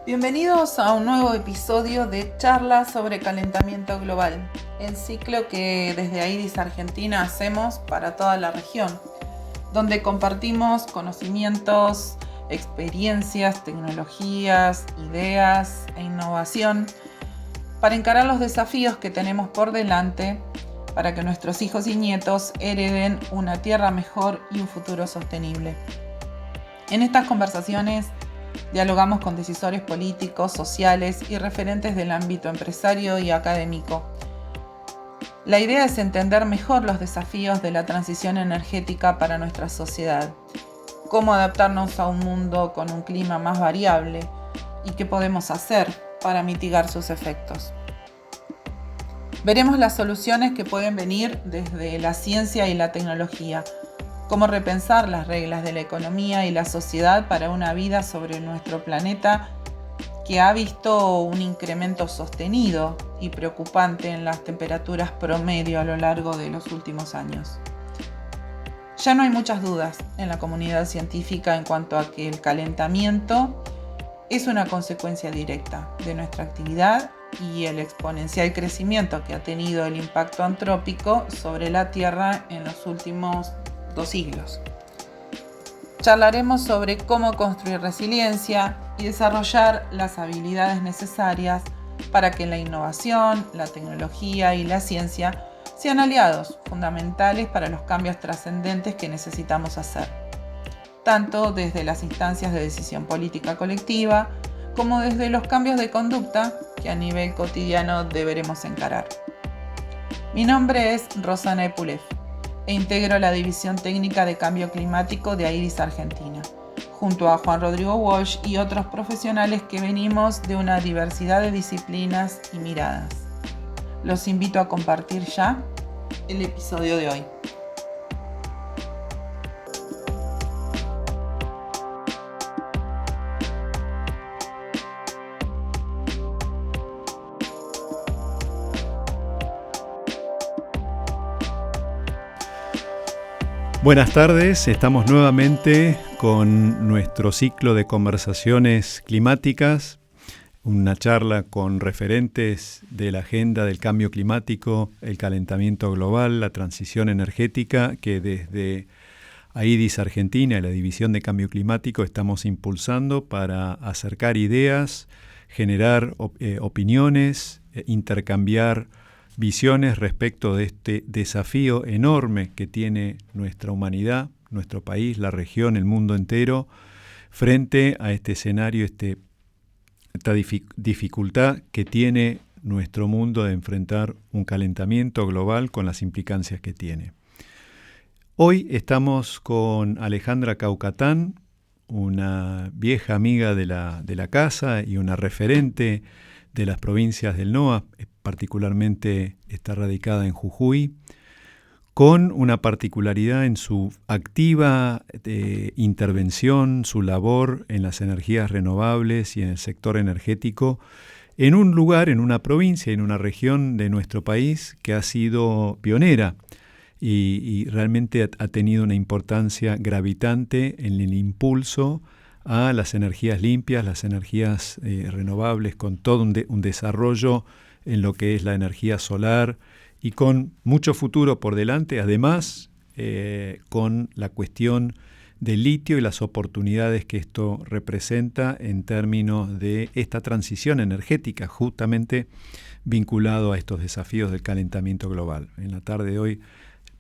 Bienvenidos a un nuevo episodio de Charlas sobre Calentamiento Global, el ciclo que desde AIDIS Argentina hacemos para toda la región, donde compartimos conocimientos, experiencias, tecnologías, ideas e innovación para encarar los desafíos que tenemos por delante para que nuestros hijos y nietos hereden una tierra mejor y un futuro sostenible. En estas conversaciones dialogamos con decisores políticos, sociales y referentes del ámbito empresario y académico. La idea es entender mejor los desafíos de la transición energética para nuestra sociedad, cómo adaptarnos a un mundo con un clima más variable y qué podemos hacer para mitigar sus efectos. Veremos las soluciones que pueden venir desde la ciencia y la tecnología, cómo repensar las reglas de la economía y la sociedad para una vida sobre nuestro planeta que ha visto un incremento sostenido y preocupante en las temperaturas promedio a lo largo de los últimos años. Ya no hay muchas dudas en la comunidad científica en cuanto a que el calentamiento es una consecuencia directa de nuestra actividad y el exponencial crecimiento que ha tenido el impacto antrópico sobre la Tierra en los últimos 2 siglos. Charlaremos sobre cómo construir resiliencia y desarrollar las habilidades necesarias para que la innovación, la tecnología y la ciencia sean aliados fundamentales para los cambios trascendentes que necesitamos hacer, tanto desde las instancias de decisión política colectiva como desde los cambios de conducta que a nivel cotidiano deberemos encarar. Mi nombre es Rosana Epulef e integro la División Técnica de Cambio Climático de AIDIS Argentina, junto a Juan Rodrigo Walsh y otros profesionales que venimos de una diversidad de disciplinas y miradas. Los invito a compartir ya el episodio de hoy. Buenas tardes, estamos nuevamente con nuestro ciclo de conversaciones climáticas, una charla con referentes de la agenda del cambio climático, el calentamiento global, la transición energética, que desde AIDIS Argentina y la División de Cambio Climático estamos impulsando para acercar ideas, generar opiniones, intercambiar visiones respecto de este desafío enorme que tiene nuestra humanidad, nuestro país, la región, el mundo entero, frente a este escenario, esta dificultad que tiene nuestro mundo de enfrentar un calentamiento global con las implicancias que tiene. Hoy estamos con Alejandra Caucatán, una vieja amiga de la casa y una referente de las provincias del NOA, particularmente está radicada en Jujuy, con una particularidad en su activa intervención, su labor en las energías renovables y en el sector energético, en un lugar, en una provincia, en una región de nuestro país que ha sido pionera y realmente ha tenido una importancia gravitante en el impulso a las energías limpias, las energías renovables, con todo un desarrollo en lo que es la energía solar y con mucho futuro por delante, además con la cuestión del litio y las oportunidades que esto representa en términos de esta transición energética, justamente vinculado a estos desafíos del calentamiento global. En la tarde de hoy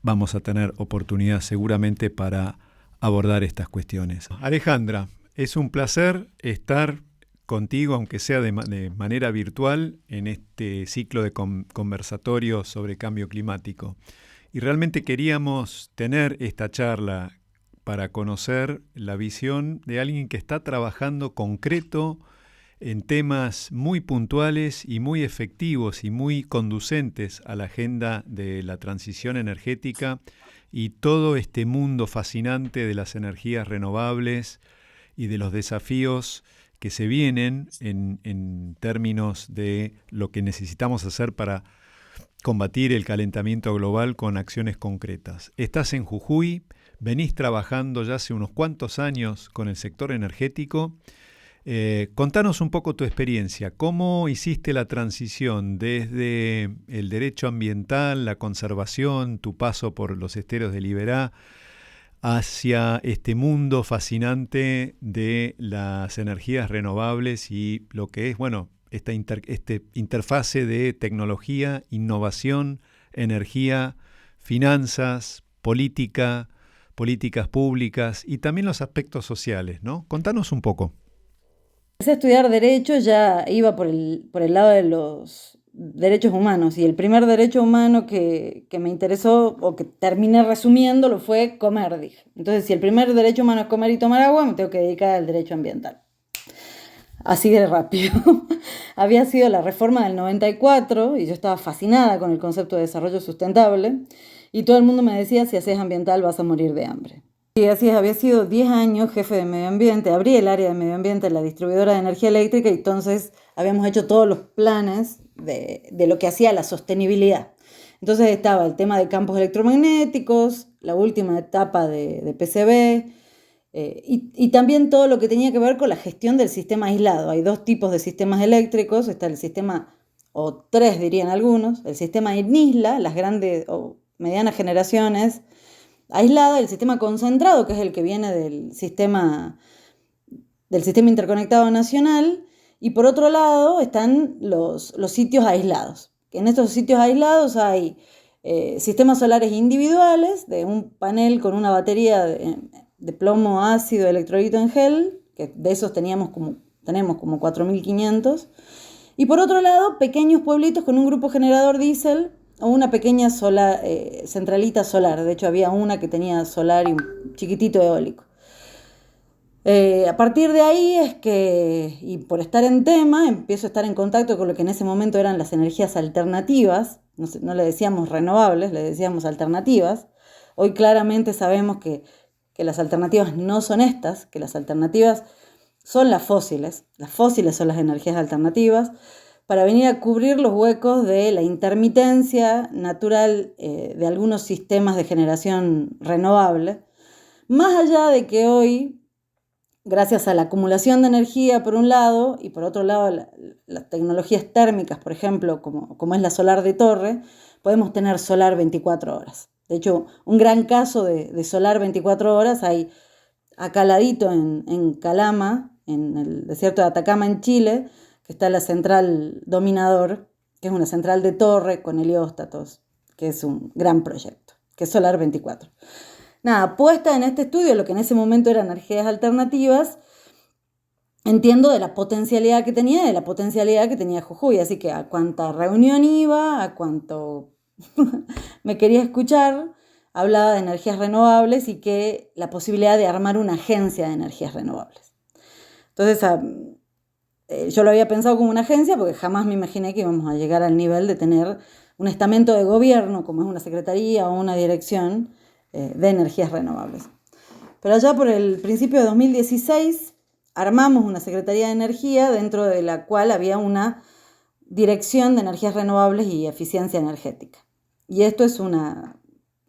vamos a tener oportunidad seguramente para abordar estas cuestiones. Alejandra, es un placer estar contigo, aunque sea de manera virtual, en este ciclo de conversatorios sobre cambio climático. Y realmente queríamos tener esta charla para conocer la visión de alguien que está trabajando concreto en temas muy puntuales y muy efectivos y muy conducentes a la agenda de la transición energética y todo este mundo fascinante de las energías renovables y de los desafíos que se vienen en términos de lo que necesitamos hacer para combatir el calentamiento global con acciones concretas. Estás en Jujuy, venís trabajando ya hace unos cuantos años con el sector energético Contanos un poco tu experiencia. ¿Cómo hiciste la transición desde el derecho ambiental, la conservación, tu paso por los esteros de Liberá, hacia este mundo fascinante de las energías renovables y lo que es, bueno, esta interfase de tecnología, innovación, energía, finanzas, políticas públicas y también los aspectos sociales, ¿no? Contanos un poco. Empecé a estudiar Derecho, ya iba por el lado de los derechos humanos, y el primer derecho humano que me interesó, o que terminé resumiéndolo, fue comer, dije. Entonces, si el primer derecho humano es comer y tomar agua, me tengo que dedicar al derecho ambiental. Así de rápido. Había sido la reforma del 94 y yo estaba fascinada con el concepto de desarrollo sustentable, y todo el mundo me decía: si haces ambiental vas a morir de hambre. Y así es, había sido 10 años jefe de medio ambiente, abrí el área de medio ambiente en la distribuidora de energía eléctrica, y entonces habíamos hecho todos los planes de lo que hacía la sostenibilidad. Entonces estaba el tema de campos electromagnéticos, la última etapa de PCB, y también todo lo que tenía que ver con la gestión del sistema aislado. Hay dos tipos de sistemas eléctricos: está el sistema, o tres dirían algunos, el sistema en isla, las grandes o medianas generaciones aislada, el sistema concentrado, que es el que viene del sistema interconectado nacional, y por otro lado están los sitios aislados. En estos sitios aislados hay sistemas solares individuales de un panel con una batería de plomo ácido electrolito en gel, que de esos tenemos como 4.500, y por otro lado pequeños pueblitos con un grupo generador diésel o una pequeña centralita solar. De hecho, había una que tenía solar y un chiquitito eólico. A partir de ahí es que, y por estar en tema, empiezo a estar en contacto con lo que en ese momento eran las energías alternativas. No le decíamos renovables, le decíamos alternativas. Hoy claramente sabemos que las alternativas no son estas, que las alternativas son las fósiles. Las fósiles son las energías alternativas, para venir a cubrir los huecos de la intermitencia natural de algunos sistemas de generación renovable. Más allá de que hoy, gracias a la acumulación de energía por un lado, y por otro lado las tecnologías térmicas, por ejemplo, como es la solar de torre, podemos tener solar 24 horas. De hecho, un gran caso de solar 24 horas hay acá al ladito en Calama, en el desierto de Atacama, en Chile, que está la central Dominador, que es una central de torre con helióstatos, que es un gran proyecto, que es solar 24. Nada, puesta en este estudio lo que en ese momento eran energías alternativas, entiendo de la potencialidad que tenía y de la potencialidad que tenía Jujuy. Así que a cuanta reunión iba, a cuanto me quería escuchar, hablaba de energías renovables y que la posibilidad de armar una agencia de energías renovables. Entonces, yo lo había pensado como una agencia, porque jamás me imaginé que íbamos a llegar al nivel de tener un estamento de gobierno, como es una secretaría o una dirección de energías renovables. Pero allá por el principio de 2016 armamos una Secretaría de Energía, dentro de la cual había una Dirección de Energías Renovables y Eficiencia Energética. Y esto es una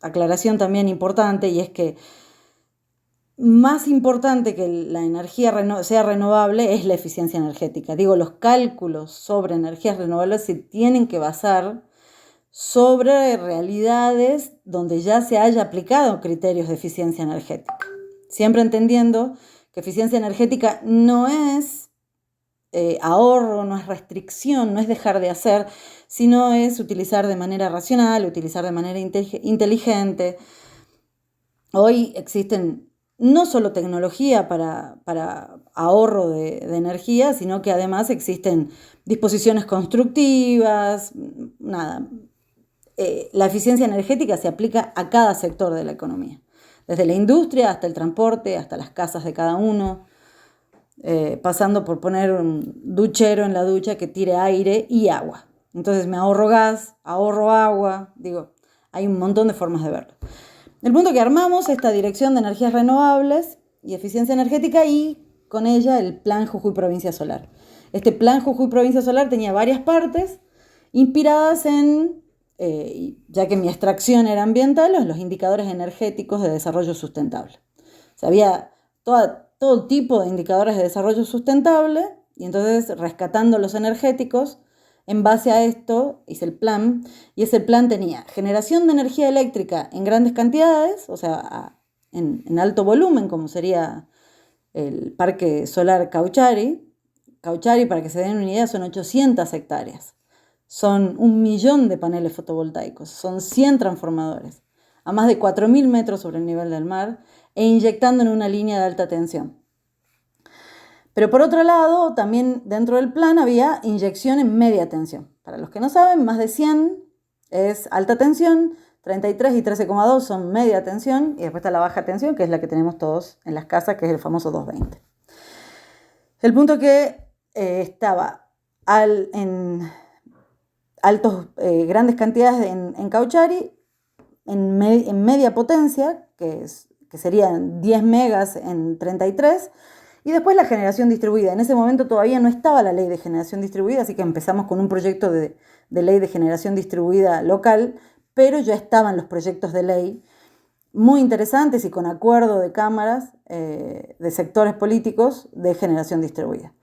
aclaración también importante, y es que más importante que la energía sea renovable es la eficiencia energética. Digo, los cálculos sobre energías renovables se tienen que basar sobre realidades donde ya se haya aplicado criterios de eficiencia energética. Siempre entendiendo que eficiencia energética no es ahorro, no es restricción, no es dejar de hacer, sino es utilizar de manera racional, utilizar de manera inteligente. Hoy existen no solo tecnología para ahorro de energía, sino que además existen disposiciones constructivas. La eficiencia energética se aplica a cada sector de la economía, desde la industria hasta el transporte, hasta las casas de cada uno, pasando por poner un duchero en la ducha que tire aire y agua. Entonces me ahorro gas, ahorro agua, hay un montón de formas de verlo. El punto que armamos esta Dirección de Energías Renovables y Eficiencia Energética, y con ella el Plan Jujuy Provincia Solar. Este Plan Jujuy Provincia Solar tenía varias partes inspiradas en, ya que mi extracción era ambiental, los indicadores energéticos de desarrollo sustentable. O sea, había todo tipo de indicadores de desarrollo sustentable, y entonces rescatando los energéticos, en base a esto hice el plan, y ese plan tenía generación de energía eléctrica en grandes cantidades, o sea, en alto volumen, como sería el parque solar Cauchari. Cauchari, para que se den una idea, son 800 hectáreas. Son 1.000.000 de paneles fotovoltaicos, son 100 transformadores, a más de 4.000 metros sobre el nivel del mar, e inyectando en una línea de alta tensión. Pero por otro lado, también dentro del plan había inyección en media tensión. Para los que no saben, más de 100 es alta tensión, 33 y 13,2 son media tensión, y después está la baja tensión, que es la que tenemos todos en las casas, que es el famoso 220. El punto que estaba en grandes cantidades en Cauchari, en media potencia, que serían 10 megas en 33, y después la generación distribuida. En ese momento todavía no estaba la ley de generación distribuida, así que empezamos con un proyecto de ley de generación distribuida local, pero ya estaban los proyectos de ley muy interesantes y con acuerdo de cámaras, de sectores políticos de generación distribuida.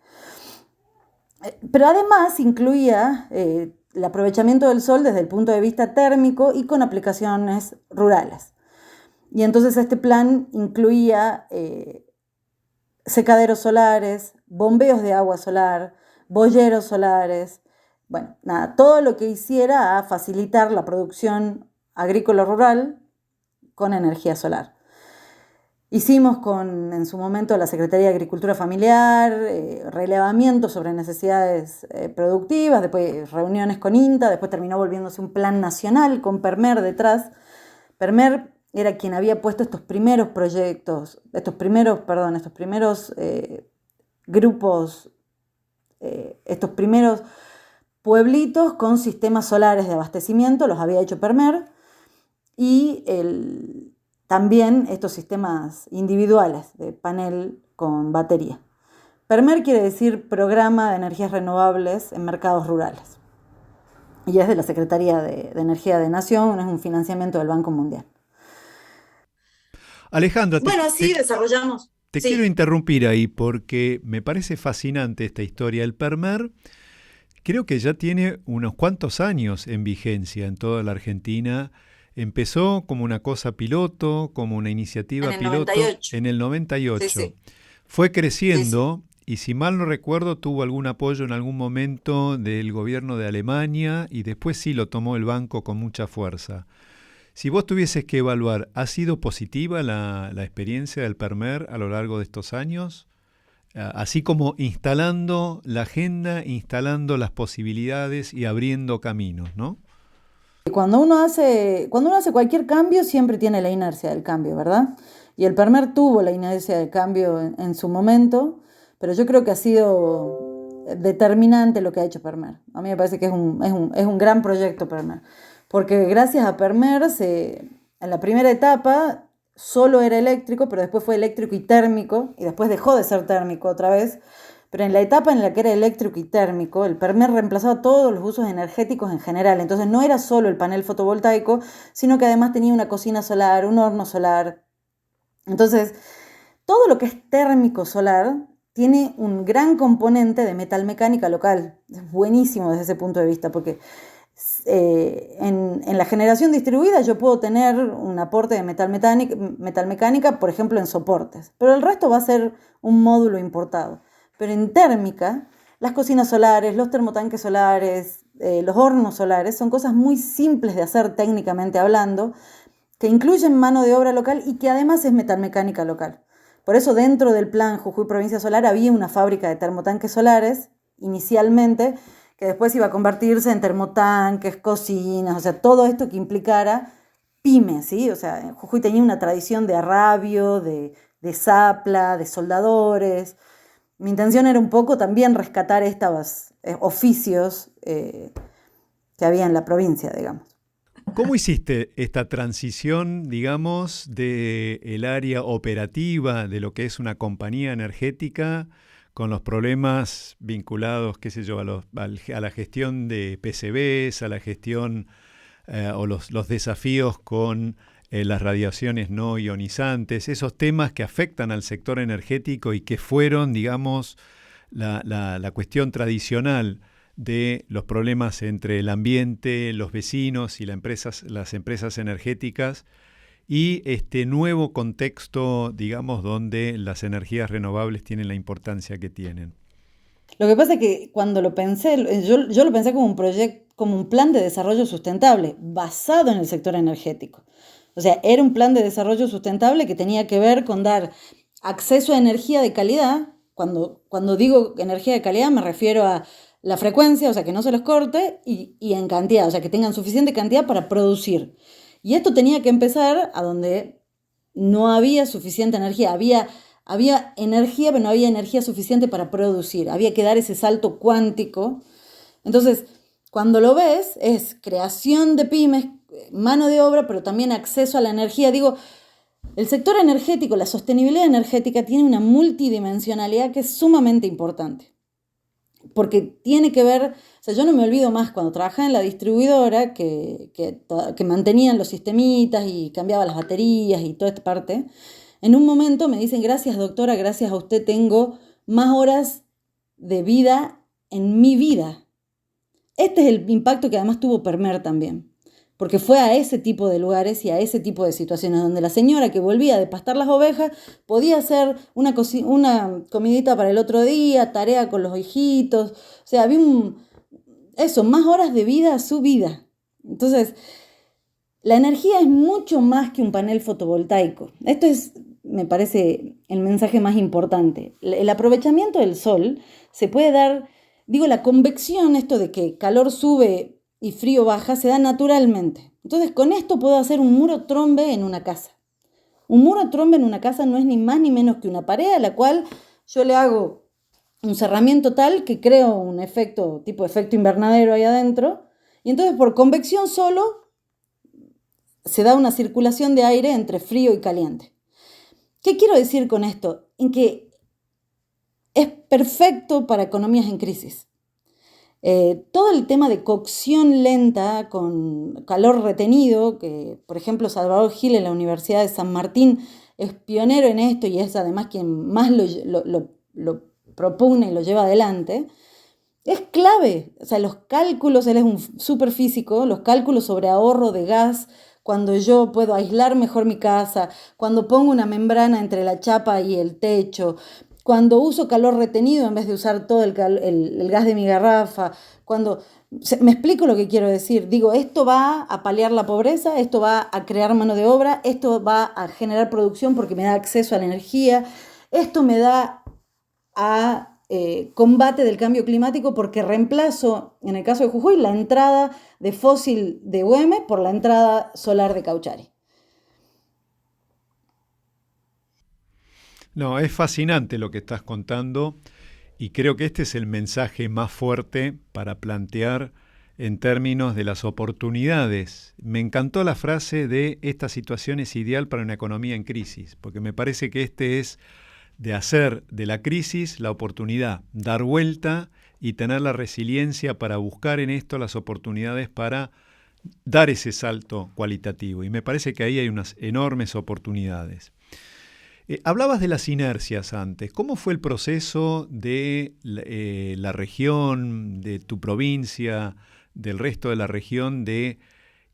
Pero además incluía el aprovechamiento del sol desde el punto de vista térmico y con aplicaciones rurales. Y entonces este plan incluía secaderos solares, bombeos de agua solar, boyeros solares, bueno, nada, todo lo que hiciera a facilitar la producción agrícola rural con energía solar. Hicimos en su momento la Secretaría de Agricultura Familiar, relevamientos sobre necesidades productivas, después reuniones con INTA, después terminó volviéndose un plan nacional con PERMER detrás. PERMER era quien había puesto estos primeros proyectos, estos primeros grupos, estos primeros pueblitos con sistemas solares de abastecimiento, los había hecho PERMER, y también estos sistemas individuales de panel con batería. PERMER quiere decir Programa de Energías Renovables en Mercados Rurales. Y es de la Secretaría de Energía de Nación, es un financiamiento del Banco Mundial. Alejandra, Bueno, así desarrollamos. Te Sí. quiero interrumpir ahí porque me parece fascinante esta historia. El PERMER creo que ya tiene unos cuantos años en vigencia en toda la Argentina. Empezó como una cosa piloto, como una iniciativa piloto 98. en el 98. Sí, sí. Fue creciendo y si mal no recuerdo tuvo algún apoyo en algún momento del gobierno de Alemania y después sí lo tomó el banco con mucha fuerza. Si vos tuvieses que evaluar, ¿ha sido positiva la experiencia del PERMER a lo largo de estos años? Así como instalando la agenda, instalando las posibilidades y abriendo caminos, ¿no? Cuando uno hace cualquier cambio, siempre tiene la inercia del cambio, ¿verdad? Y el PERMER tuvo la inercia del cambio en su momento, pero yo creo que ha sido determinante lo que ha hecho PERMER. A mí me parece que es un gran proyecto PERMER, porque gracias a PERMER en la primera etapa solo era eléctrico, pero después fue eléctrico y térmico, y después dejó de ser térmico otra vez. Pero en la etapa en la que era eléctrico y térmico, el PERMER reemplazaba todos los usos energéticos en general. Entonces no era solo el panel fotovoltaico, sino que además tenía una cocina solar, un horno solar. Entonces, todo lo que es térmico solar tiene un gran componente de metalmecánica local. Es buenísimo desde ese punto de vista, porque en la generación distribuida yo puedo tener un aporte de metalmecánica, por ejemplo, en soportes, pero el resto va a ser un módulo importado. Pero en térmica, las cocinas solares, los termotanques solares, los hornos solares son cosas muy simples de hacer técnicamente hablando, que incluyen mano de obra local y que además es metalmecánica local. Por eso dentro del plan Jujuy Provincia Solar había una fábrica de termotanques solares inicialmente, que después iba a convertirse en termotanques, cocinas, o sea, todo esto que implicara pymes, ¿sí? O sea, Jujuy tenía una tradición de arrabio, de zapla, de soldadores. Mi intención era un poco también rescatar estos oficios que había en la provincia, digamos. ¿Cómo hiciste esta transición, digamos, del área operativa de lo que es una compañía energética con los problemas vinculados, qué sé yo, a la gestión de PCBs, a la gestión o los desafíos con las radiaciones no ionizantes, esos temas que afectan al sector energético y que fueron, digamos, la cuestión tradicional de los problemas entre el ambiente, los vecinos y las empresas energéticas, y este nuevo contexto, digamos, donde las energías renovables tienen la importancia que tienen. Lo que pasa es que cuando lo pensé, yo lo pensé como un proyecto, como un plan de desarrollo sustentable basado en el sector energético. O sea, era un plan de desarrollo sustentable que tenía que ver con dar acceso a energía de calidad. Cuando digo energía de calidad me refiero a la frecuencia, o sea, que no se los corte, y en cantidad, o sea, que tengan suficiente cantidad para producir. Y esto tenía que empezar a donde no había suficiente energía. Había energía, pero no había energía suficiente para producir. Había que dar ese salto cuántico. Entonces, cuando lo ves, es creación de pymes, mano de obra, pero también acceso a la energía. Digo, el sector energético, la sostenibilidad energética tiene una multidimensionalidad que es sumamente importante. Porque tiene que ver, o sea, yo no me olvido más cuando trabajaba en la distribuidora que mantenían los sistemitas y cambiaba las baterías y toda esta parte. En un momento me dicen, gracias doctora, gracias a usted tengo más horas de vida en mi vida. Este es el impacto que además tuvo Permer también, porque fue a ese tipo de lugares y a ese tipo de situaciones donde la señora que volvía de pastar las ovejas podía hacer una comidita para el otro día, tarea con los hijitos, o sea, había más horas de vida a su vida. Entonces, la energía es mucho más que un panel fotovoltaico. Esto es, me parece, el mensaje más importante. El aprovechamiento del sol se puede dar, la convección, esto de que calor sube y frío baja, se da naturalmente. Entonces, con esto puedo hacer un muro trombe en una casa. Un muro trombe en una casa no es ni más ni menos que una pared a la cual yo le hago un cerramiento tal que creo un efecto, tipo efecto invernadero ahí adentro, y entonces por convección solo se da una circulación de aire entre frío y caliente. ¿Qué quiero decir con esto? En que es perfecto para economías en crisis. Todo el tema de cocción lenta con calor retenido, que por ejemplo Salvador Gil en la Universidad de San Martín es pionero en esto y es además quien más lo propugna y lo lleva adelante, es clave. O sea, los cálculos, él es un superfísico, los cálculos sobre ahorro de gas, cuando yo puedo aislar mejor mi casa, cuando pongo una membrana entre la chapa y el techo, cuando uso calor retenido en vez de usar todo el gas de mi garrafa, me explico lo que quiero decir. Digo, esto va a paliar la pobreza, esto va a crear mano de obra, esto va a generar producción porque me da acceso a la energía, esto me da a combate del cambio climático porque reemplazo, en el caso de Jujuy, la entrada de fósil de Güemes por la entrada solar de Cauchari. No, es fascinante lo que estás contando y creo que este es el mensaje más fuerte para plantear en términos de las oportunidades. Me encantó la frase de esta situación es ideal para una economía en crisis, porque me parece que este es de hacer de la crisis la oportunidad, dar vuelta y tener la resiliencia para buscar en esto las oportunidades para dar ese salto cualitativo. Y me parece que ahí hay unas enormes oportunidades. Hablabas de las inercias antes. ¿Cómo fue el proceso de la región, de tu provincia, del resto de la región, de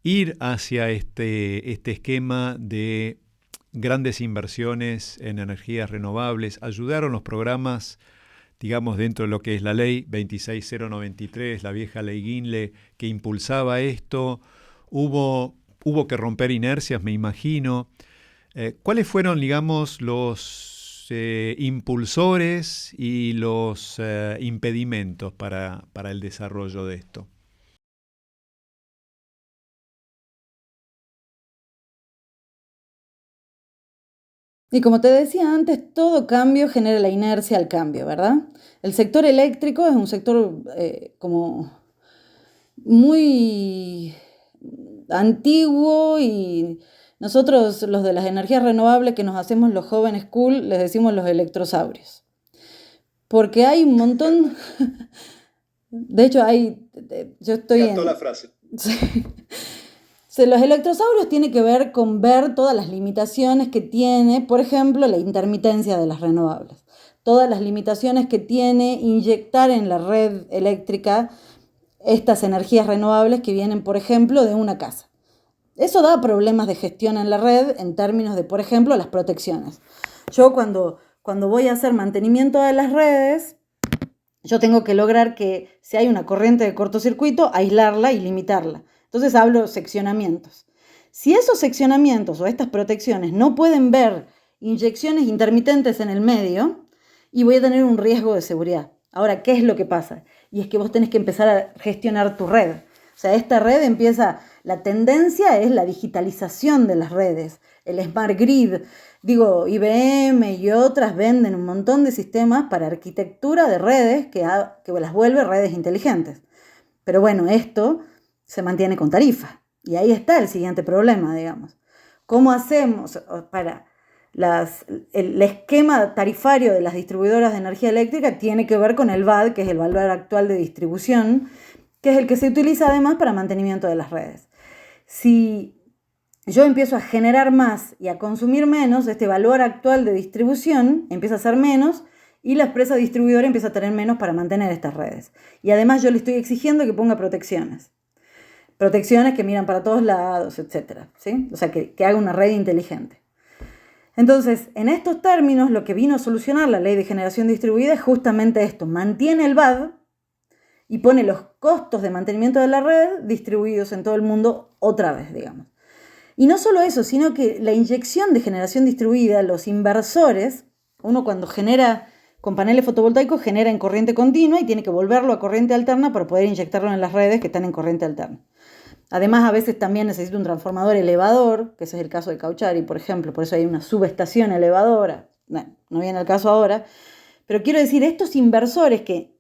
ir hacia este esquema de grandes inversiones en energías renovables? ¿Ayudaron los programas, digamos, dentro de lo que es la ley 26093, la vieja ley Guinle, que impulsaba esto? Hubo que romper inercias, me imagino. ¿Cuáles fueron, digamos, los impulsores y los impedimentos para el desarrollo de esto? Y como te decía antes, todo cambio genera la inercia al cambio, ¿verdad? El sector eléctrico es un sector como muy antiguo y nosotros, los de las energías renovables que nos hacemos los jóvenes cool, les decimos los electrosaurios. Porque hay un montón... De hecho, yo estoy Me encantó la frase. Sí. Los electrosaurios tienen que ver con ver todas las limitaciones que tiene, por ejemplo, la intermitencia de las renovables. Todas las limitaciones que tiene inyectar en la red eléctrica estas energías renovables que vienen, por ejemplo, de una casa. Eso da problemas de gestión en la red en términos de, por ejemplo, las protecciones. Yo cuando voy a hacer mantenimiento de las redes, yo tengo que lograr que si hay una corriente de cortocircuito, aislarla y limitarla. Entonces hablo de seccionamientos. Si esos seccionamientos o estas protecciones no pueden ver inyecciones intermitentes en el medio, y voy a tener un riesgo de seguridad. Ahora, ¿qué es lo que pasa? Y es que vos tenés que empezar a gestionar tu red. O sea, esta red la tendencia es la digitalización de las redes, el Smart Grid. Digo, IBM y otras venden un montón de sistemas para arquitectura de redes que las vuelve redes inteligentes. Pero bueno, esto se mantiene con tarifa. Y ahí está el siguiente problema, digamos. ¿Cómo hacemos para... el esquema tarifario de las distribuidoras de energía eléctrica tiene que ver con el VAD, que es el valor actual de distribución, que es el que se utiliza además para mantenimiento de las redes. Si yo empiezo a generar más y a consumir menos, este valor actual de distribución empieza a ser menos y la empresa distribuidora empieza a tener menos para mantener estas redes. Y además yo le estoy exigiendo que ponga protecciones. Protecciones que miran para todos lados, etc. ¿Sí? O sea, que haga una red inteligente. Entonces, en estos términos, lo que vino a solucionar la ley de generación distribuida es justamente esto. Mantiene el VAD y pone los costos de mantenimiento de la red distribuidos en todo el mundo otra vez, digamos. Y no solo eso, sino que la inyección de generación distribuida, los inversores, uno cuando genera con paneles fotovoltaicos, genera en corriente continua y tiene que volverlo a corriente alterna para poder inyectarlo en las redes que están en corriente alterna. Además, a veces también necesita un transformador elevador, que ese es el caso de Cauchari, por ejemplo, por eso hay una subestación elevadora. Bueno, no viene al caso ahora, pero quiero decir, estos inversores que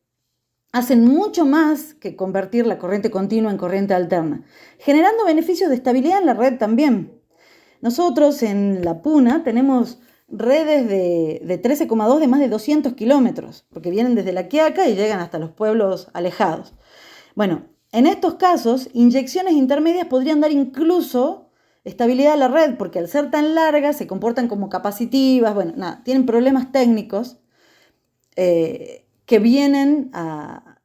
hacen mucho más que convertir la corriente continua en corriente alterna, generando beneficios de estabilidad en la red también. Nosotros en La Puna tenemos redes de 13,2 de más de 200 kilómetros, porque vienen desde La Quiaca y llegan hasta los pueblos alejados. Bueno, en estos casos, inyecciones intermedias podrían dar incluso estabilidad a la red, porque al ser tan largas se comportan como capacitivas, bueno, nada, tienen problemas técnicos que vienen a...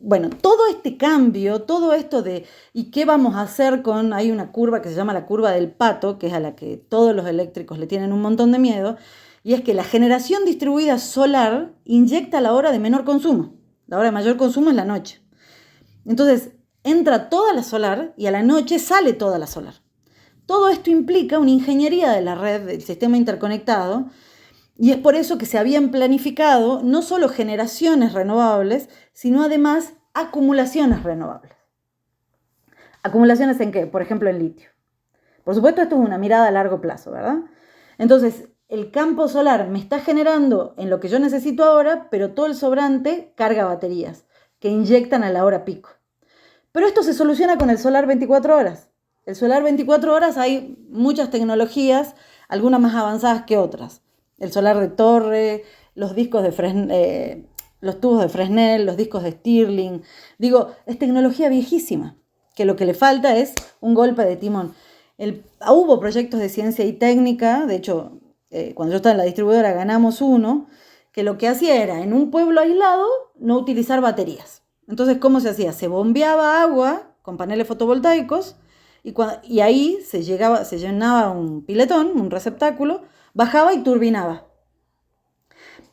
Bueno, todo este cambio, todo esto de ¿y qué vamos a hacer con...? Hay una curva que se llama la curva del pato, que es a la que todos los eléctricos le tienen un montón de miedo, y es que la generación distribuida solar inyecta a la hora de menor consumo. La hora de mayor consumo es la noche. Entonces, entra toda la solar y a la noche sale toda la solar. Todo esto implica una ingeniería de la red, del sistema interconectado, y es por eso que se habían planificado no solo generaciones renovables, sino además acumulaciones renovables. ¿Acumulaciones en qué? Por ejemplo, en litio. Por supuesto, esto es una mirada a largo plazo, ¿verdad? Entonces, el campo solar me está generando en lo que yo necesito ahora, pero todo el sobrante carga baterías que inyectan a la hora pico. Pero esto se soluciona con el solar 24 horas. El solar 24 horas hay muchas tecnologías, algunas más avanzadas que otras. El solar de torre, los discos de los tubos de Fresnel, los discos de Stirling. Digo, es tecnología viejísima, que lo que le falta es un golpe de timón. Hubo proyectos de ciencia y técnica, de hecho, cuando yo estaba en la distribuidora ganamos uno, que lo que hacía era, en un pueblo aislado, no utilizar baterías. Entonces, ¿cómo se hacía? Se bombeaba agua con paneles fotovoltaicos y ahí se llenaba un piletón, un receptáculo, bajaba y turbinaba.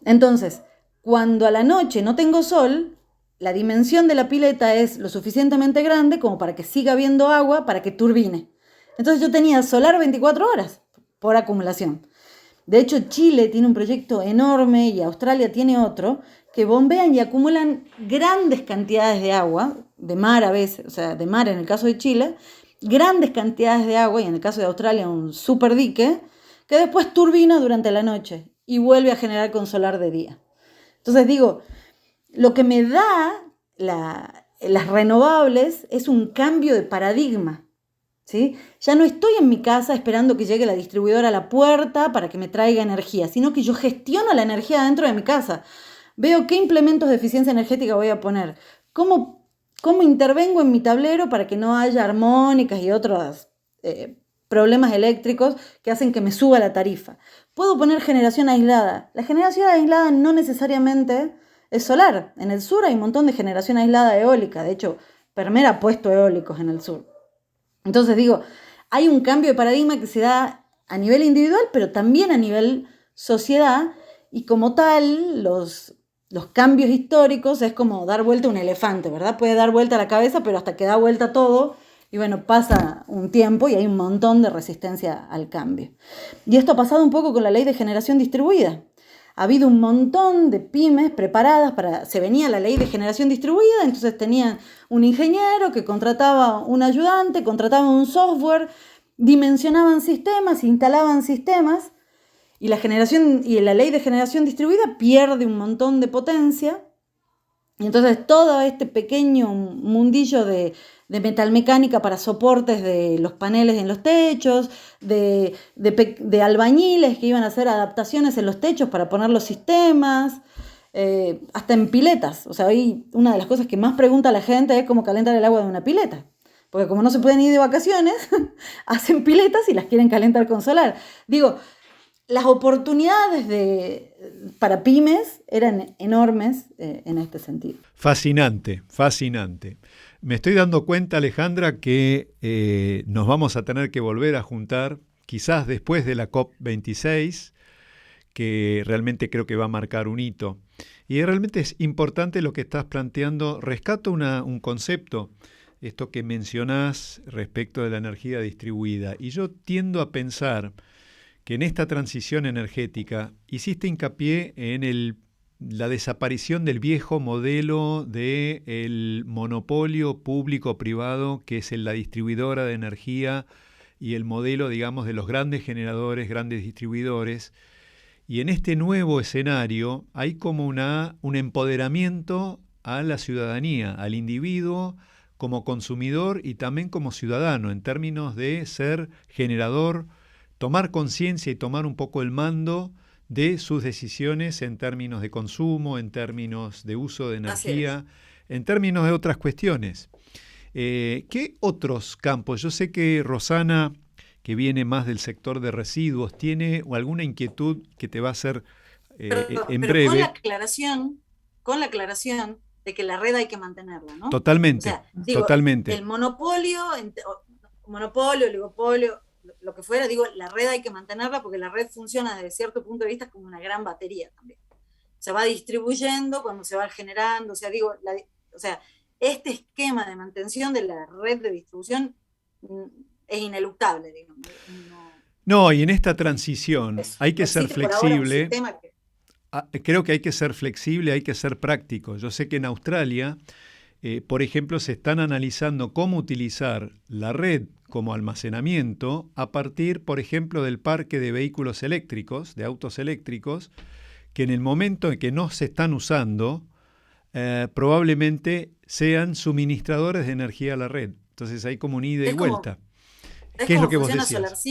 Entonces, cuando a la noche no tengo sol, la dimensión de la pileta es lo suficientemente grande como para que siga habiendo agua para que turbine. Entonces yo tenía solar 24 horas por acumulación. De hecho, Chile tiene un proyecto enorme y Australia tiene otro, que bombean y acumulan grandes cantidades de agua, de mar a veces, o sea, de mar en el caso de Chile, grandes cantidades de agua, y en el caso de Australia un super dique, que después turbina durante la noche y vuelve a generar con solar de día. Entonces digo, lo que me da las renovables es un cambio de paradigma. ¿Sí? Ya no estoy en mi casa esperando que llegue la distribuidora a la puerta para que me traiga energía, sino que yo gestiono la energía dentro de mi casa. Veo qué implementos de eficiencia energética voy a poner, cómo intervengo en mi tablero para que no haya armónicas y otras problemas eléctricos que hacen que me suba la tarifa. Puedo poner generación aislada. La generación aislada no necesariamente es solar. En el sur hay un montón de generación aislada eólica. De hecho, Permer ha puesto eólicos en el sur. Entonces digo, hay un cambio de paradigma que se da a nivel individual, pero también a nivel sociedad, y como tal, los cambios históricos es como dar vuelta a un elefante, ¿verdad? Puede dar vuelta a la cabeza, pero hasta que da vuelta todo, y bueno, pasa un tiempo y hay un montón de resistencia al cambio. Y esto ha pasado un poco con la ley de generación distribuida. Ha habido un montón de pymes preparadas se venía la ley de generación distribuida, entonces tenían un ingeniero que contrataba un ayudante, contrataba un software, dimensionaban sistemas, instalaban sistemas, y la ley de generación distribuida pierde un montón de potencia, y entonces todo este pequeño mundillo de metalmecánica para soportes de los paneles en los techos, de albañiles que iban a hacer adaptaciones en los techos para poner los sistemas, hasta en piletas. O sea, hoy una de las cosas que más pregunta la gente es cómo calentar el agua de una pileta. Porque como no se pueden ir de vacaciones, hacen piletas y las quieren calentar con solar. Digo, las oportunidades para pymes eran enormes en este sentido. Fascinante, fascinante. Me estoy dando cuenta, Alejandra, que nos vamos a tener que volver a juntar, quizás después de la COP26, que realmente creo que va a marcar un hito. Y realmente es importante lo que estás planteando. Rescato un concepto, esto que mencionás respecto de la energía distribuida. Y yo tiendo a pensar que en esta transición energética hiciste hincapié en la desaparición del viejo modelo del monopolio público-privado, que es la distribuidora de energía, y el modelo, digamos, de los grandes generadores, grandes distribuidores. Y en este nuevo escenario hay como un empoderamiento a la ciudadanía, al individuo como consumidor y también como ciudadano, en términos de ser generador, tomar conciencia y tomar un poco el mando de sus decisiones en términos de consumo, en términos de uso de energía, en términos de otras cuestiones. ¿Qué otros campos? Yo sé que Rosana, que viene más del sector de residuos, tiene alguna inquietud que te va a hacer en breve. Con la aclaración de que la red hay que mantenerla, ¿no? Totalmente, o sea, digo, totalmente. El monopolio, oligopolio, lo que fuera, digo, la red hay que mantenerla porque la red funciona desde cierto punto de vista como una gran batería también. Se va distribuyendo cuando se va generando, o sea, este esquema de mantención de la red de distribución es ineluctable, digamos. No, y en esta transición hay que ser flexible. Creo que hay que ser flexible, hay que ser práctico. Yo sé que en Australia, por ejemplo, se están analizando cómo utilizar la red como almacenamiento a partir, por ejemplo, del parque de vehículos eléctricos, de autos eléctricos, que en el momento en que no se están usando, probablemente sean suministradores de energía a la red. Entonces hay como un ida y vuelta. ¿Qué es lo que vos decías?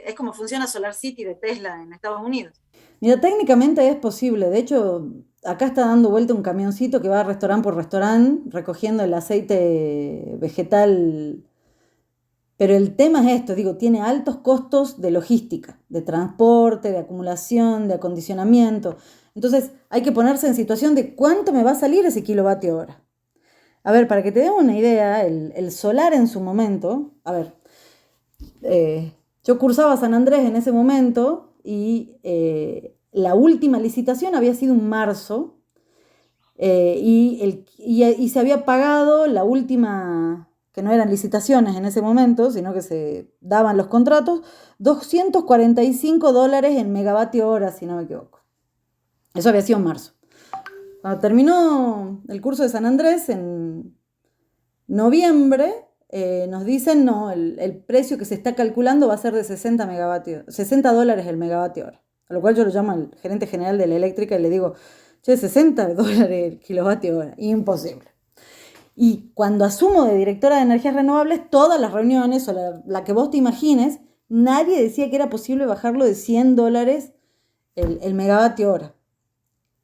Es como funciona SolarCity de Tesla en Estados Unidos. Mira, técnicamente es posible. De hecho, acá está dando vuelta un camioncito que va restaurante por restaurante recogiendo el aceite vegetal. Pero el tema es esto, digo, tiene altos costos de logística, de transporte, de acumulación, de acondicionamiento. Entonces hay que ponerse en situación de cuánto me va a salir ese kilovatio hora. A ver, para que te den una idea, el solar en su momento, yo cursaba San Andrés en ese momento y la última licitación había sido en marzo y se había pagado la última, que no eran licitaciones en ese momento, sino que se daban los contratos, $245 en megavatio hora, si no me equivoco. Eso había sido en marzo. Cuando terminó el curso de San Andrés en noviembre, nos dicen, no, el precio que se está calculando va a ser de $60 el megavatio hora. A lo cual yo lo llamo al gerente general de la eléctrica y le digo, che, $60 el kilovatio hora, imposible. Y cuando asumo de directora de energías renovables, todas las reuniones, o la que vos te imagines, nadie decía que era posible bajarlo de $100 el megavatio hora.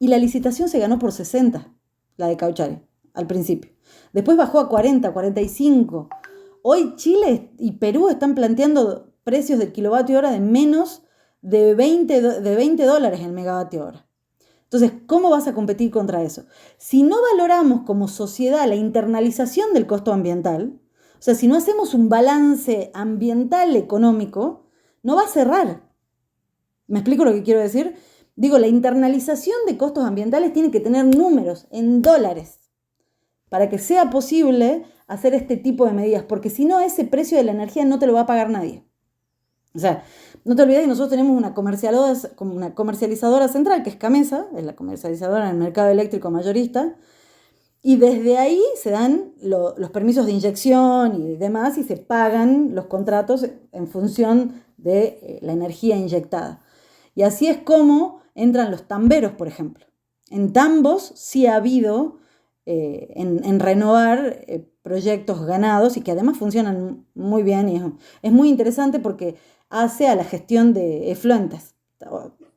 Y la licitación se ganó por 60, la de Cauchari, al principio. Después bajó a 40, 45. Hoy Chile y Perú están planteando precios del kilovatio hora de menos de 20 dólares el megavatio hora. Entonces, ¿cómo vas a competir contra eso? Si no valoramos como sociedad la internalización del costo ambiental, o sea, si no hacemos un balance ambiental económico, no va a cerrar. ¿Me explico lo que quiero decir? Digo, la internalización de costos ambientales tiene que tener números en dólares para que sea posible hacer este tipo de medidas, porque si no, ese precio de la energía no te lo va a pagar nadie. O sea, no te olvides que nosotros tenemos una comercializadora central, que es Camesa, es la comercializadora en el mercado eléctrico mayorista, y desde ahí se dan los permisos de inyección y demás, y se pagan los contratos en función de la energía inyectada. Y así es como entran los tamberos, por ejemplo. En tambos sí ha habido en renovar proyectos ganados y que además funcionan muy bien, y es muy interesante porque hace a la gestión de efluentes.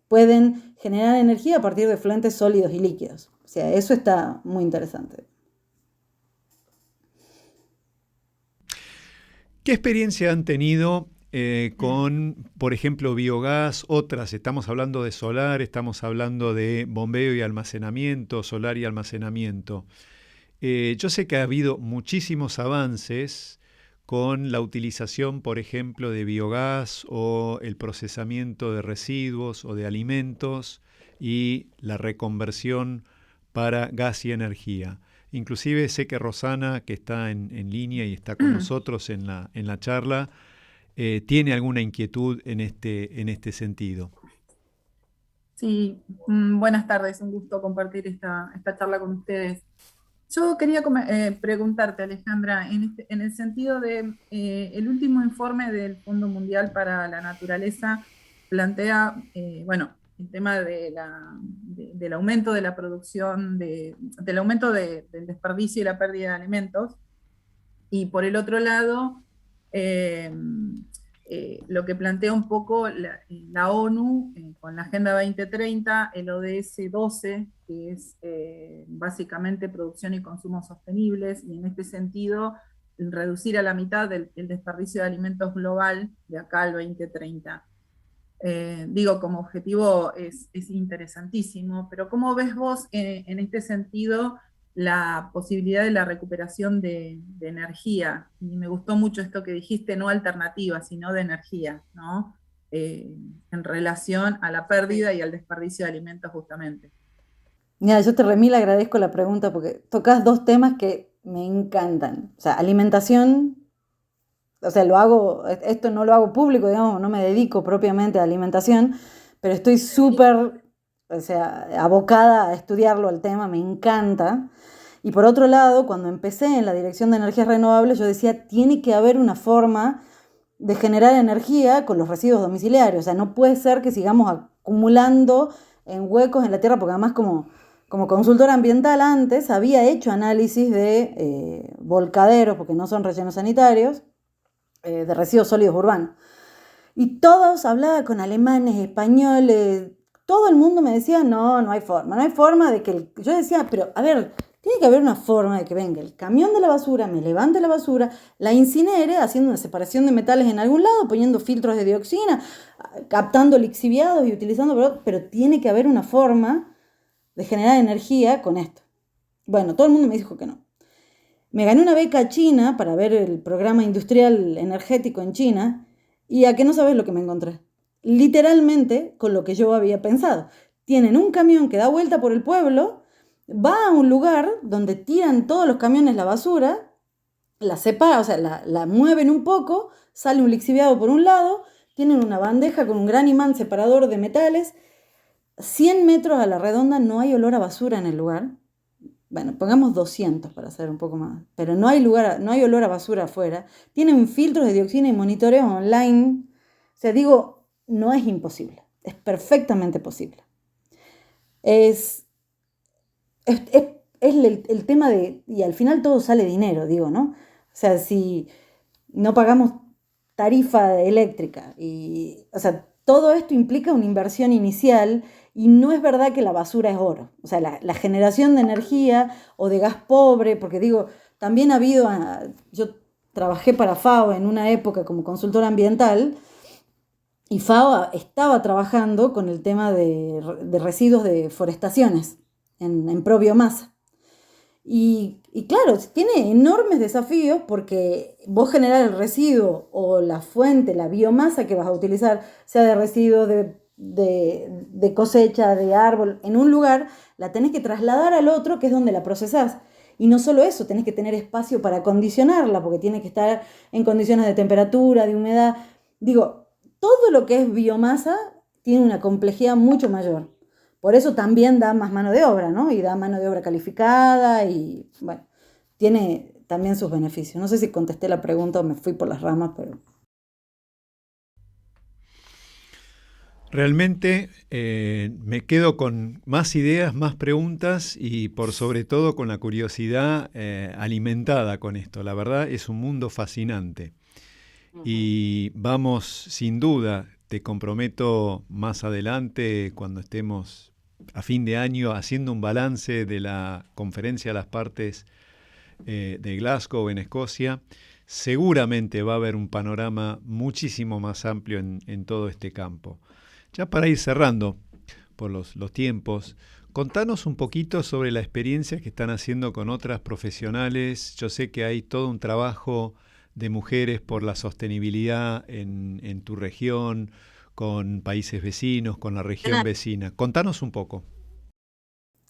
Pueden generar energía a partir de efluentes sólidos y líquidos. O sea, eso está muy interesante. ¿Qué experiencia han tenido con, por ejemplo, biogás? Otras, estamos hablando de solar, estamos hablando de bombeo y almacenamiento, solar y almacenamiento. Yo sé que ha habido muchísimos avances con la utilización, por ejemplo, de biogás o el procesamiento de residuos o de alimentos y la reconversión para gas y energía. Inclusive sé que Rosana, que está en línea y está con nosotros en la charla, tiene alguna inquietud en este sentido. Sí, buenas tardes, un gusto compartir esta charla con ustedes. Yo quería preguntarte, Alejandra, en el sentido de el último informe del Fondo Mundial para la Naturaleza plantea, bueno, el tema del aumento de la producción, del aumento del desperdicio y la pérdida de alimentos, y por el otro lado, eh, lo que plantea un poco la ONU con la Agenda 2030, el ODS 12, que es básicamente producción y consumo sostenibles, y en este sentido reducir a la mitad el desperdicio de alimentos global de acá al 2030. Digo, como objetivo es interesantísimo, pero ¿cómo ves vos en este sentido la posibilidad de la recuperación de energía? Y me gustó mucho esto que dijiste, no alternativa, sino de energía, ¿no? En relación a la pérdida y al desperdicio de alimentos justamente. Mira, yo te remil agradezco la pregunta porque tocas dos temas que me encantan. O sea, alimentación, o sea, esto no lo hago público, digamos, no me dedico propiamente a alimentación, pero estoy súper, o sea, abocada a estudiarlo al tema, me encanta. Y por otro lado, cuando empecé en la Dirección de Energías Renovables, yo decía, tiene que haber una forma de generar energía con los residuos domiciliarios. O sea, no puede ser que sigamos acumulando en huecos en la tierra, porque además como consultora ambiental antes había hecho análisis de volcaderos, porque no son rellenos sanitarios, de residuos sólidos urbanos. Y todos hablaba con alemanes, españoles, todo el mundo me decía, no hay forma de que... Yo decía, pero a ver, tiene que haber una forma de que venga el camión de la basura, me levante la basura, la incinere, haciendo una separación de metales en algún lado, poniendo filtros de dioxina, captando lixiviados y utilizando... Pero tiene que haber una forma de generar energía con esto. Bueno, todo el mundo me dijo que no. Me gané una beca china para ver el programa industrial energético en China, y a que no sabes lo que me encontré. Literalmente con lo que yo había pensado. Tienen un camión que da vuelta por el pueblo, va a un lugar donde tiran todos los camiones la basura, la separa, o sea, la mueven un poco, sale un lixiviado por un lado, tienen una bandeja con un gran imán separador de metales, 100 metros a la redonda, no hay olor a basura en el lugar. Bueno, pongamos 200 para hacer un poco más, pero no hay olor a basura afuera. Tienen filtros de dioxina y monitoreo online. O sea, digo, no es imposible, es perfectamente posible. Es el tema de, y al final todo sale dinero, digo, ¿no? O sea, si no pagamos tarifa eléctrica, o sea, todo esto implica una inversión inicial. Y no es verdad que la basura es oro. O sea, la generación de energía o de gas pobre, porque digo, también ha habido, yo trabajé para FAO en una época como consultora ambiental y FAO estaba trabajando con el tema de residuos de forestaciones en pro biomasa. Y claro, tiene enormes desafíos porque vos generar el residuo o la fuente, la biomasa que vas a utilizar, sea de residuos de cosecha, de árbol, en un lugar, la tenés que trasladar al otro, que es donde la procesás. Y no solo eso, tenés que tener espacio para acondicionarla, porque tiene que estar en condiciones de temperatura, de humedad. Digo, todo lo que es biomasa tiene una complejidad mucho mayor. Por eso también da más mano de obra, ¿no? Y da mano de obra calificada y, bueno, tiene también sus beneficios. No sé si contesté la pregunta o me fui por las ramas, pero... Realmente me quedo con más ideas, más preguntas y por sobre todo con la curiosidad alimentada con esto. La verdad es un mundo fascinante. Y vamos, sin duda, te comprometo más adelante cuando estemos a fin de año haciendo un balance de la conferencia de las partes de Glasgow en Escocia. Seguramente va a haber un panorama muchísimo más amplio en todo este campo. Ya para ir cerrando por los tiempos, contanos un poquito sobre la experiencia que están haciendo con otras profesionales. Yo sé que hay todo un trabajo de mujeres por la sostenibilidad en tu región, con países vecinos, con la región vecina. Contanos un poco.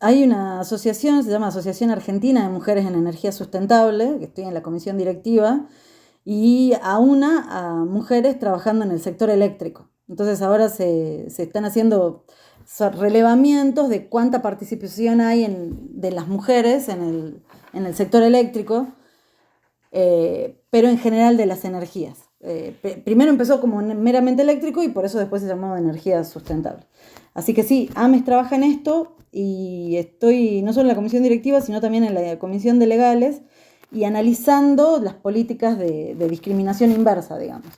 Hay una asociación, se llama Asociación Argentina de Mujeres en Energía Sustentable, que estoy en la comisión directiva, y aúna a mujeres trabajando en el sector eléctrico. Entonces ahora se están haciendo relevamientos de cuánta participación hay de las mujeres en el sector eléctrico, pero en general de las energías. Primero empezó como meramente eléctrico y por eso después se llamó energía sustentable. Así que sí, AMES trabaja en esto y estoy no solo en la comisión directiva, sino también en la comisión de legales y analizando las políticas de discriminación inversa, digamos.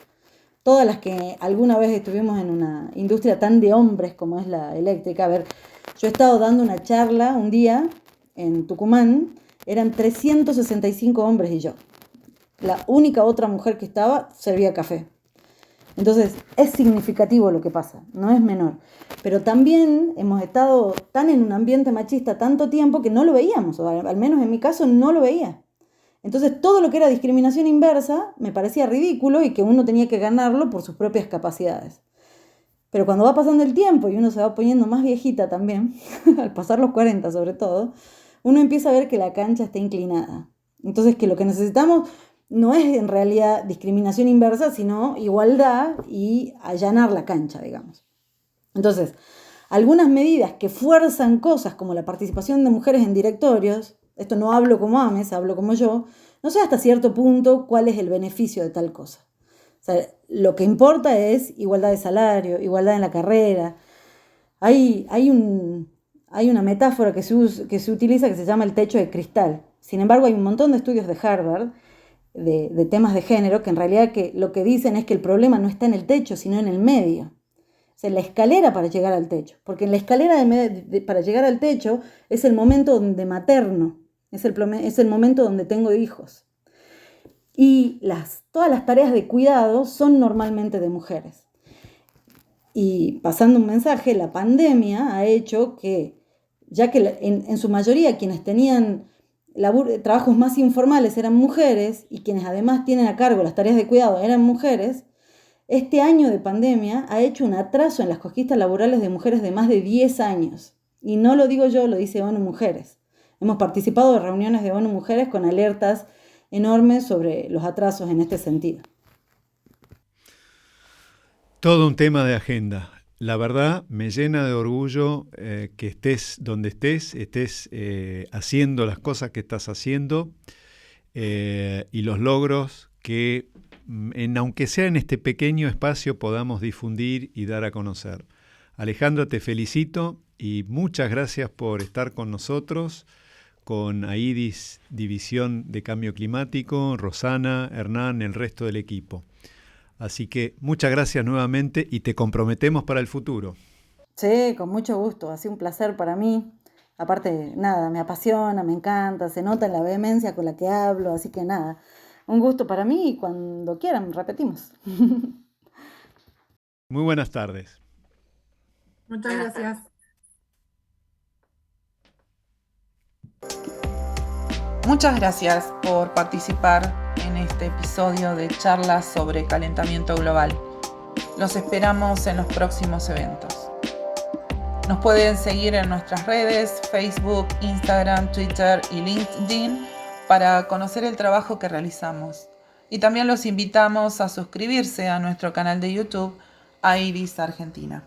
Todas las que alguna vez estuvimos en una industria tan de hombres como es la eléctrica. A ver, yo he estado dando una charla un día en Tucumán, eran 365 hombres y yo. La única otra mujer que estaba servía café. Entonces, es significativo lo que pasa, no es menor. Pero también hemos estado tan en un ambiente machista tanto tiempo que no lo veíamos, o al menos en mi caso no lo veía. Entonces, todo lo que era discriminación inversa me parecía ridículo y que uno tenía que ganarlo por sus propias capacidades. Pero cuando va pasando el tiempo y uno se va poniendo más viejita también, al pasar los 40 sobre todo, uno empieza a ver que la cancha está inclinada. Entonces, que lo que necesitamos no es en realidad discriminación inversa, sino igualdad y allanar la cancha, digamos. Entonces, algunas medidas que fuerzan cosas como la participación de mujeres en directorios, esto no hablo como AMES, hablo como yo, no sé hasta cierto punto cuál es el beneficio de tal cosa. O sea, lo que importa es igualdad de salario, igualdad en la carrera. Hay una metáfora que se utiliza que se llama el techo de cristal. Sin embargo, hay un montón de estudios de Harvard de temas de género que en realidad lo que dicen es que el problema no está en el techo, sino en el medio. O sea, en la escalera para llegar al techo. Porque en la escalera para llegar al techo es el momento donde materno, es el momento donde tengo hijos. Y todas las tareas de cuidado son normalmente de mujeres. Y pasando un mensaje, la pandemia ha hecho que, ya que en su mayoría quienes tenían trabajos más informales eran mujeres y quienes además tienen a cargo las tareas de cuidado eran mujeres, este año de pandemia ha hecho un atraso en las conquistas laborales de mujeres de más de 10 años. Y no lo digo yo, lo dice ONU Mujeres. Hemos participado de reuniones de ONU Mujeres con alertas enormes sobre los atrasos en este sentido. Todo un tema de agenda. La verdad me llena de orgullo que estés donde estés haciendo las cosas que estás haciendo y los logros que, aunque sea en este pequeño espacio, podamos difundir y dar a conocer. Alejandra, te felicito y muchas gracias por estar con nosotros, con AIDIS, División de Cambio Climático, Rosana, Hernán, el resto del equipo. Así que muchas gracias nuevamente y te comprometemos para el futuro. Sí, con mucho gusto, ha sido un placer para mí. Aparte, nada, me apasiona, me encanta, se nota en la vehemencia con la que hablo, así que nada, Un gusto para mí y cuando quieran, repetimos. Muy buenas tardes. Muchas gracias. Muchas gracias por participar en este episodio de charlas sobre calentamiento global. Los esperamos en los próximos eventos. Nos pueden seguir en nuestras redes, Facebook, Instagram, Twitter y LinkedIn para conocer el trabajo que realizamos. Y también los invitamos a suscribirse a nuestro canal de YouTube, AIRIS Argentina.